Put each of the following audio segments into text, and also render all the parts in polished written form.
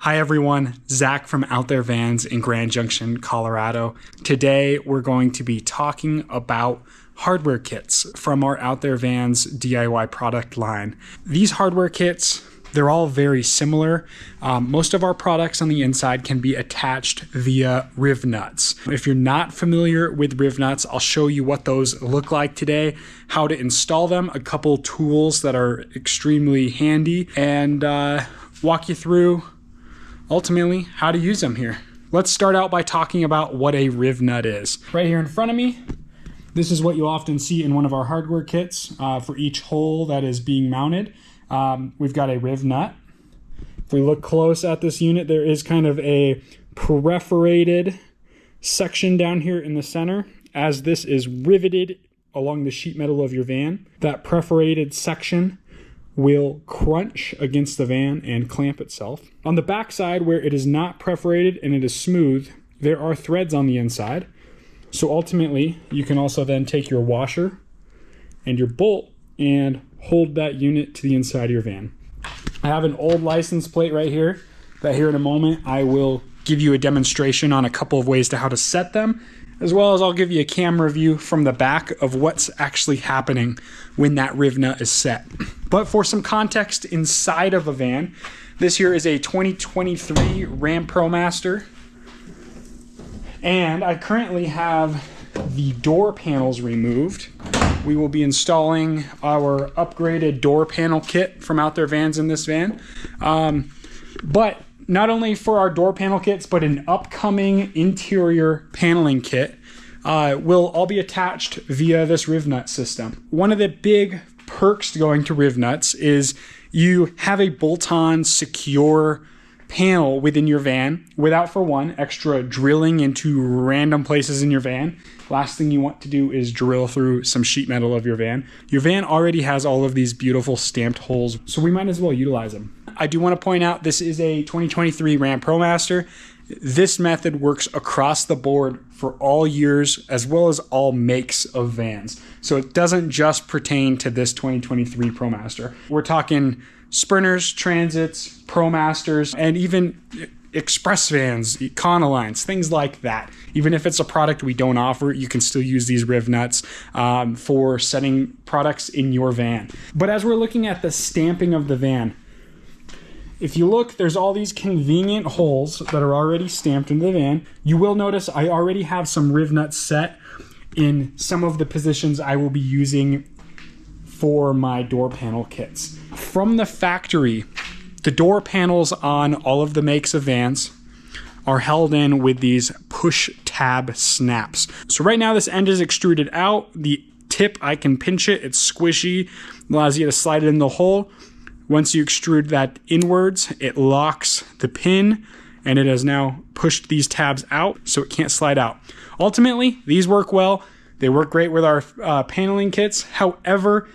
Hi everyone, Zach from Out There Vans in Grand Junction, Colorado. Today we're going to be talking about hardware kits from our Out There Vans DIY product line. These hardware kits, they're all very similar. Most of our products on the inside can be attached via Rivnuts. If you're not familiar with Rivnuts, I'll show you what those look like today, how to install them, a couple tools that are extremely handy, and walk you through ultimately how to use them here. Let's start out by talking about what a Rivnut is. Right here in front of me, this is what you'll often see in one of our hardware kits for each hole that is being mounted. We've got a Rivnut. If we look close at this unit, there is kind of a perforated section down here in the center. As this is riveted along the sheet metal of your van, that perforated section will crunch against the van and clamp itself. On the back side, where it is not perforated and it is smooth, there are threads on the inside. So ultimately, you can also then take your washer and your bolt and hold that unit to the inside of your van. I have an old license plate right here that here in a moment I will give you a demonstration on a couple of ways to how to set them, as well as I'll give you a camera view from the back of what's actually happening when that Rivnut is set. But for some context inside of a van, this here is a 2023 Ram ProMaster, and I currently have the door panels removed. We will be installing our upgraded door panel kit from Out There Vans in this van. But not only for our door panel kits, but an upcoming interior paneling kit will all be attached via this Rivnut system. One of the big perks to going to Rivnuts is you have a bolt-on secure panel within your van without, for one, extra drilling into random places in your van. Last thing you want to do is drill through some sheet metal of your van. Your van already has all of these beautiful stamped holes, so we might as well utilize them. I do want to point out this is a 2023 Ram ProMaster. This method works across the board for all years as well as all makes of vans. So it doesn't just pertain to this 2023 ProMaster. We're talking Sprinters, Transits, ProMasters, and even express vans, Econolines, things like that. Even if it's a product we don't offer, you can still use these Rivnuts for setting products in your van. But as we're looking at the stamping of the van, if you look, there's all these convenient holes that are already stamped into the van. You will notice I already have some Rivnuts set in some of the positions I will be using for my door panel kits. From the factory, the door panels on all of the makes of vans are held in with these push tab snaps. So right now this end is extruded out. The tip, I can pinch it, it's squishy, allows you to slide it in the hole. Once you extrude that inwards, it locks the pin and it has now pushed these tabs out so it can't slide out. Ultimately, these work well. They work great with our paneling kits. However,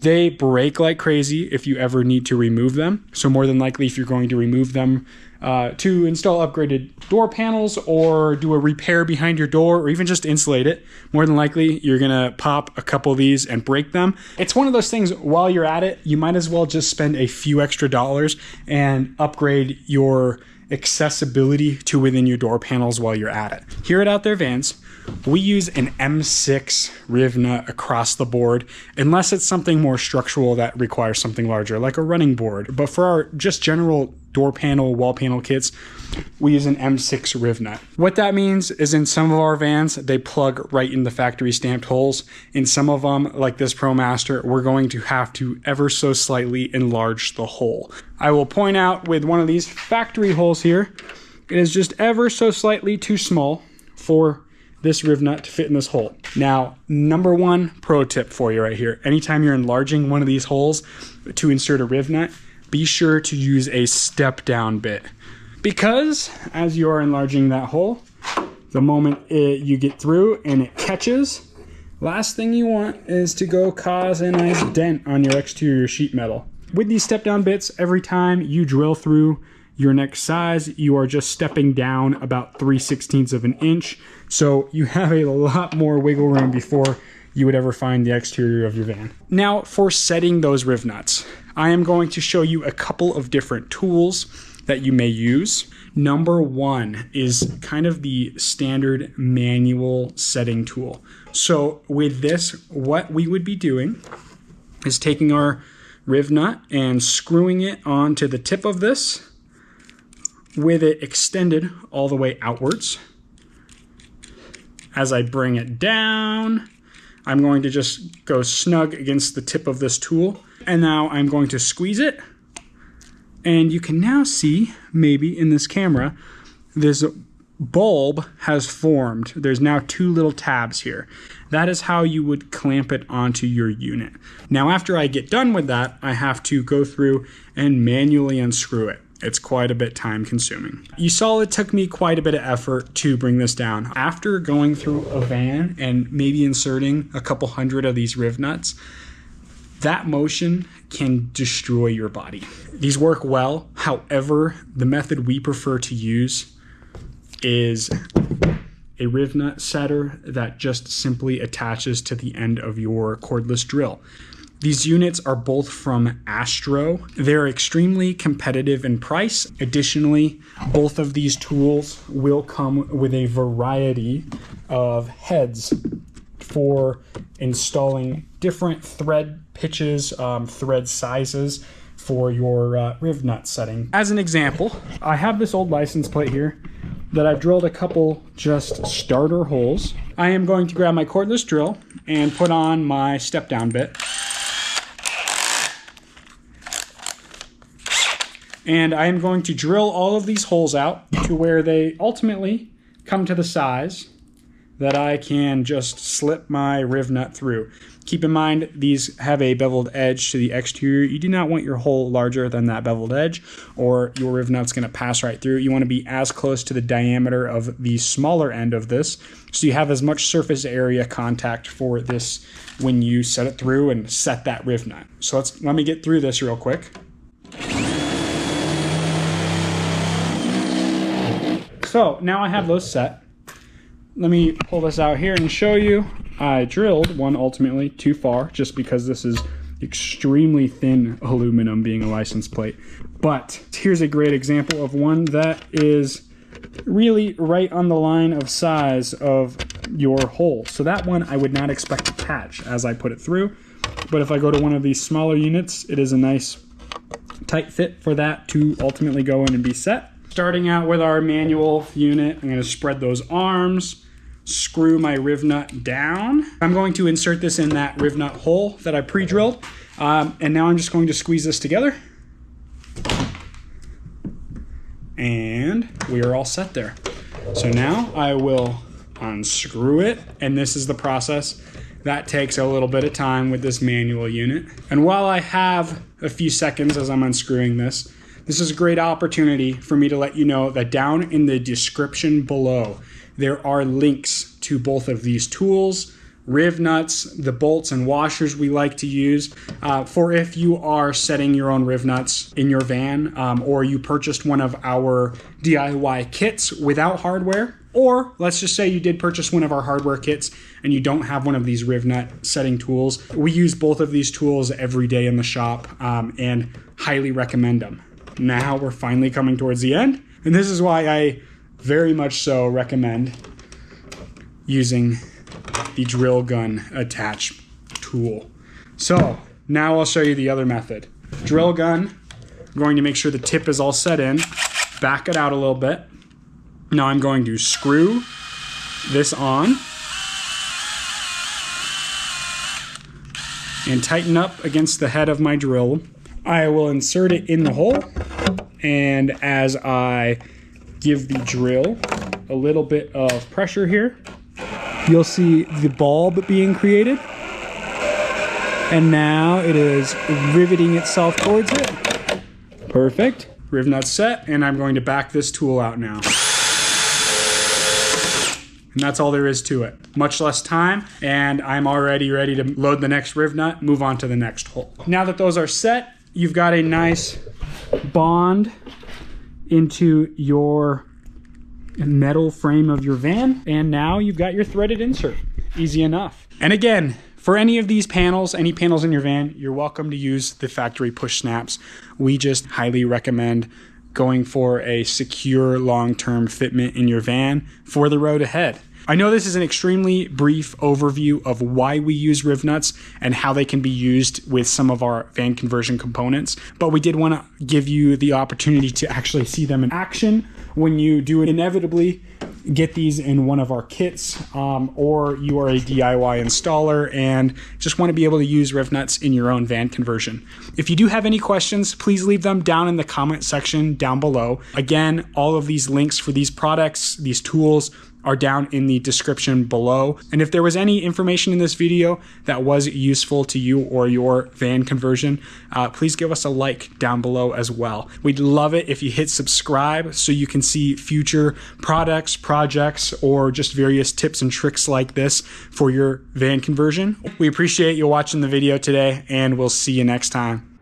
they break like crazy if you ever need to remove them. So more than likely, if you're going to remove them to install upgraded door panels or do a repair behind your door or even just insulate it, more than likely you're gonna pop a couple of these and break them. It's one of those things, while you're at it, you might as well just spend a few extra dollars and upgrade your accessibility to within your door panels while you're at it. Here at Out There Vans, we use an M6 Rivnut across the board, unless it's something more structural that requires something larger, like a running board. But for our just general door panel, wall panel kits, we use an M6 Rivnut. What that means is in some of our vans, they plug right in the factory stamped holes. In some of them, like this ProMaster, we're going to have to ever so slightly enlarge the hole. I will point out with one of these factory holes here, it is just ever so slightly too small for this Rivnut to fit in this hole. Now, number one pro tip for you right here. Anytime you're enlarging one of these holes to insert a Rivnut, be sure to use a step down bit. Because as you are enlarging that hole, the moment you get through and it catches, last thing you want is to go cause a nice dent on your exterior sheet metal. With these step down bits, every time you drill through your next size, you are just stepping down about 3/16 of an inch. So you have a lot more wiggle room before you would ever find the exterior of your van. Now for setting those Rivnuts, I am going to show you a couple of different tools that you may use. Number one is kind of the standard manual setting tool. So with this, what we would be doing is taking our Rivnut and screwing it onto the tip of this with it extended all the way outwards. As I bring it down, I'm going to just go snug against the tip of this tool. And now I'm going to squeeze it. And you can now see, maybe in this camera, this bulb has formed. There's now two little tabs here. That is how you would clamp it onto your unit. Now, after I get done with that, I have to go through and manually unscrew it. It's quite a bit time consuming. You saw it took me quite a bit of effort to bring this down. After going through a van and maybe inserting a couple hundred of these Rivnuts, that motion can destroy your body. These work well. However, the method we prefer to use is a Rivnut setter that just simply attaches to the end of your cordless drill. These units are both from Astro. They're extremely competitive in price. Additionally, both of these tools will come with a variety of heads for installing different thread pitches, thread sizes for your Rivnut setting. As an example, I have this old license plate here that I've drilled a couple just starter holes. I am going to grab my cordless drill and put on my step down bit. And I am going to drill all of these holes out to where they ultimately come to the size that I can just slip my Rivnut through. Keep in mind, these have a beveled edge to the exterior. You do not want your hole larger than that beveled edge, or your Rivnut's gonna pass right through. You wanna be as close to the diameter of the smaller end of this, so you have as much surface area contact for this when you set it through and set that Rivnut. So let me get through this real quick. So now I have those set. Let me pull this out here and show you. I drilled one ultimately too far just because this is extremely thin aluminum being a license plate. But here's a great example of one that is really right on the line of size of your hole. So that one I would not expect to catch as I put it through. But if I go to one of these smaller units, it is a nice tight fit for that to ultimately go in and be set. Starting out with our manual unit, I'm going to spread those arms, screw my Rivnut down. I'm going to insert this in that Rivnut hole that I pre-drilled. And now I'm just going to squeeze this together. And we are all set there. So now I will unscrew it. And this is the process. That takes a little bit of time with this manual unit. And while I have a few seconds as I'm unscrewing this, this is a great opportunity for me to let you know that down in the description below, there are links to both of these tools, Rivnuts, the bolts and washers we like to use for if you are setting your own Rivnuts in your van, or you purchased one of our DIY kits without hardware, or let's just say you did purchase one of our hardware kits and you don't have one of these Rivnut setting tools. We use both of these tools every day in the shop and highly recommend them. Now we're finally coming towards the end, and this is why I very much so recommend using the drill gun attach tool. So now I'll show you the other method. Drill gun, I'm going to make sure the tip is all set in, back it out a little bit. Now I'm going to screw this on and tighten up against the head of my drill. I will insert it in the hole, and as I give the drill a little bit of pressure here, you'll see the bulb being created, and now it is riveting itself towards it. Perfect. Rivnut set, and I'm going to back this tool out now. And that's all there is to it. Much less time, and I'm already ready to load the next Rivnut, move on to the next hole. Now that those are set, you've got a nice bond into your metal frame of your van, and now you've got your threaded insert. Easy enough. And again, for any of these panels, any panels in your van, you're welcome to use the factory push snaps. We just highly recommend going for a secure long-term fitment in your van for the road ahead. I know this is an extremely brief overview of why we use Rivnuts and how they can be used with some of our van conversion components, but we did want to give you the opportunity to actually see them in action when you do inevitably get these in one of our kits, or you are a DIY installer and just want to be able to use Rivnuts in your own van conversion. If you do have any questions, please leave them down in the comment section down below. Again, all of these links for these products, these tools, are down in the description below. And if there was any information in this video that was useful to you or your van conversion, please give us a like down below as well. We'd love it if you hit subscribe so you can see future products, projects, or just various tips and tricks like this for your van conversion. We appreciate you watching the video today, and we'll see you next time.